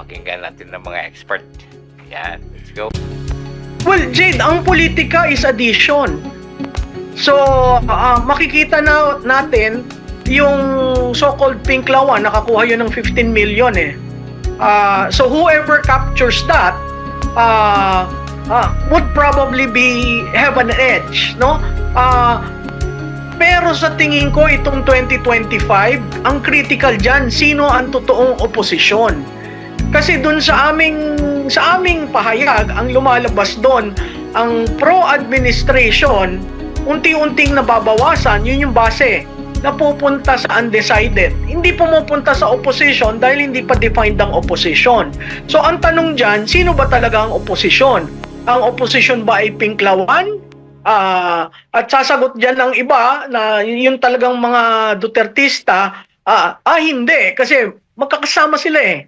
Pakinggan natin ng mga expert. Yan, let's go. Well, Jade, ang politika is addition. So, makikita na natin yung so-called Pink Lawan, nakakuha yun ng 15 million eh. So, whoever captures that would probably have an edge, no? Pero sa tingin ko, itong 2025, ang critical dyan, sino ang totoong oposisyon? Kasi dun sa aming pahayag, ang lumalabas doon, ang pro-administration, unti-unting nababawasan, yun yung base, na pupunta sa undecided. Hindi pumupunta sa opposition dahil hindi pa defined ang opposition. So ang tanong dyan, sino ba talaga ang opposition? Ang opposition ba ay Pinklawan? At sasagot dyan ng iba na yung talagang mga Dutertista, hindi. Kasi magkakasama sila eh.